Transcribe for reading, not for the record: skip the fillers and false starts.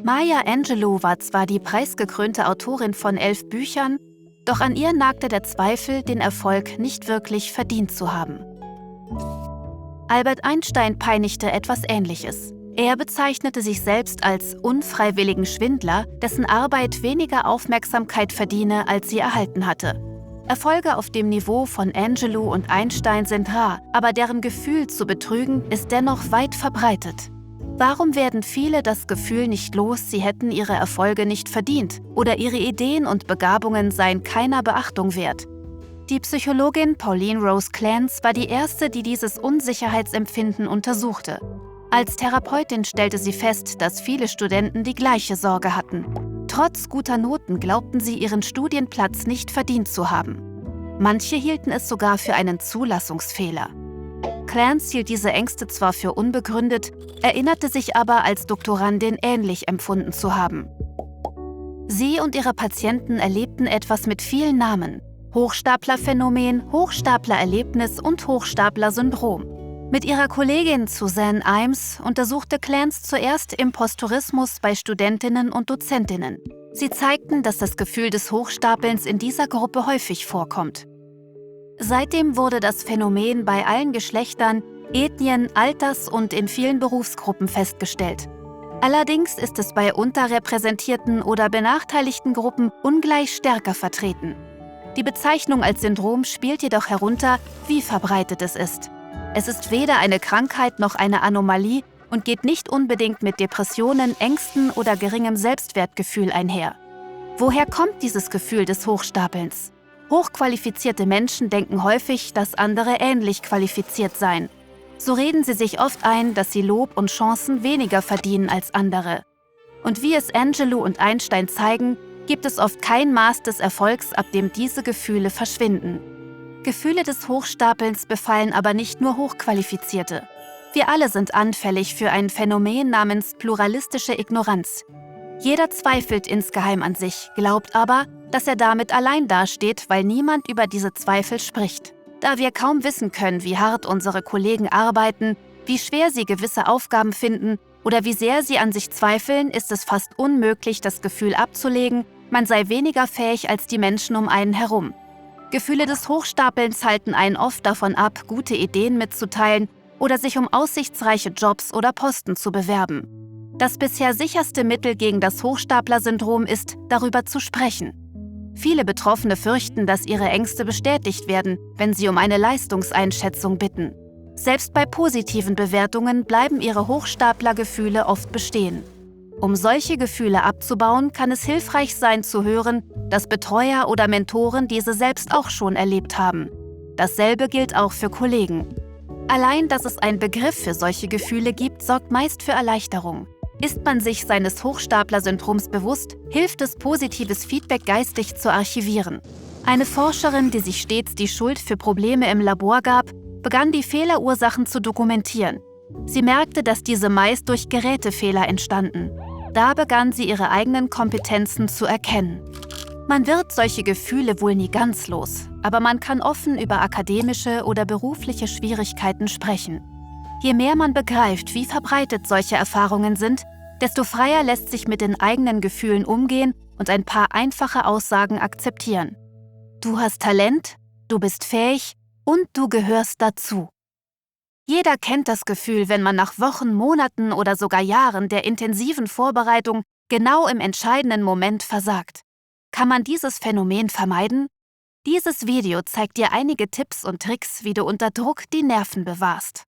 Maya Angelou war zwar die preisgekrönte Autorin von 11 Büchern, doch an ihr nagte der Zweifel, den Erfolg nicht wirklich verdient zu haben. Albert Einstein peinigte etwas Ähnliches. Er bezeichnete sich selbst als unfreiwilligen Schwindler, dessen Arbeit weniger Aufmerksamkeit verdiene, als sie erhalten hatte. Erfolge auf dem Niveau von Angelou und Einstein sind rar, aber deren Gefühl zu betrügen ist dennoch weit verbreitet. Warum werden viele das Gefühl nicht los, sie hätten ihre Erfolge nicht verdient oder ihre Ideen und Begabungen seien keiner Beachtung wert? Die Psychologin Pauline Rose Clance war die erste, die dieses Unsicherheitsempfinden untersuchte. Als Therapeutin stellte sie fest, dass viele Studenten die gleiche Sorge hatten. Trotz guter Noten glaubten sie, ihren Studienplatz nicht verdient zu haben. Manche hielten es sogar für einen Zulassungsfehler. Clance hielt diese Ängste zwar für unbegründet, erinnerte sich aber als Doktorandin ähnlich empfunden zu haben. Sie und ihre Patienten erlebten etwas mit vielen Namen: Hochstaplerphänomen, Hochstaplererlebnis und Hochstapler-Syndrom. Mit ihrer Kollegin Suzanne Imes untersuchte Clance zuerst Impostorismus bei Studentinnen und Dozentinnen. Sie zeigten, dass das Gefühl des Hochstapelns in dieser Gruppe häufig vorkommt. Seitdem wurde das Phänomen bei allen Geschlechtern, Ethnien, Alters und in vielen Berufsgruppen festgestellt. Allerdings ist es bei unterrepräsentierten oder benachteiligten Gruppen ungleich stärker vertreten. Die Bezeichnung als Syndrom spielt jedoch herunter, wie verbreitet es ist. Es ist weder eine Krankheit noch eine Anomalie und geht nicht unbedingt mit Depressionen, Ängsten oder geringem Selbstwertgefühl einher. Woher kommt dieses Gefühl des Hochstapelns? Hochqualifizierte Menschen denken häufig, dass andere ähnlich qualifiziert seien. So reden sie sich oft ein, dass sie Lob und Chancen weniger verdienen als andere. Und wie es Angelou und Einstein zeigen, gibt es oft kein Maß des Erfolgs, ab dem diese Gefühle verschwinden. Gefühle des Hochstapelns befallen aber nicht nur Hochqualifizierte. Wir alle sind anfällig für ein Phänomen namens pluralistische Ignoranz. Jeder zweifelt insgeheim an sich, glaubt aber, dass er damit allein dasteht, weil niemand über diese Zweifel spricht. Da wir kaum wissen können, wie hart unsere Kollegen arbeiten, wie schwer sie gewisse Aufgaben finden oder wie sehr sie an sich zweifeln, ist es fast unmöglich, das Gefühl abzulegen, man sei weniger fähig als die Menschen um einen herum. Gefühle des Hochstapelns halten einen oft davon ab, gute Ideen mitzuteilen oder sich um aussichtsreiche Jobs oder Posten zu bewerben. Das bisher sicherste Mittel gegen das Hochstapler-Syndrom ist, darüber zu sprechen. Viele Betroffene fürchten, dass ihre Ängste bestätigt werden, wenn sie um eine Leistungseinschätzung bitten. Selbst bei positiven Bewertungen bleiben ihre Hochstaplergefühle oft bestehen. Um solche Gefühle abzubauen, kann es hilfreich sein zu hören, dass Betreuer oder Mentoren diese selbst auch schon erlebt haben. Dasselbe gilt auch für Kollegen. Allein, dass es einen Begriff für solche Gefühle gibt, sorgt meist für Erleichterung. Ist man sich seines Hochstapler-Syndroms bewusst, hilft es, positives Feedback geistig zu archivieren. Eine Forscherin, die sich stets die Schuld für Probleme im Labor gab, begann die Fehlerursachen zu dokumentieren. Sie merkte, dass diese meist durch Gerätefehler entstanden. Da begann sie, ihre eigenen Kompetenzen zu erkennen. Man wird solche Gefühle wohl nie ganz los, aber man kann offen über akademische oder berufliche Schwierigkeiten sprechen. Je mehr man begreift, wie verbreitet solche Erfahrungen sind, desto freier lässt sich mit den eigenen Gefühlen umgehen und ein paar einfache Aussagen akzeptieren. Du hast Talent, du bist fähig und du gehörst dazu. Jeder kennt das Gefühl, wenn man nach Wochen, Monaten oder sogar Jahren der intensiven Vorbereitung genau im entscheidenden Moment versagt. Kann man dieses Phänomen vermeiden? Dieses Video zeigt dir einige Tipps und Tricks, wie du unter Druck die Nerven bewahrst.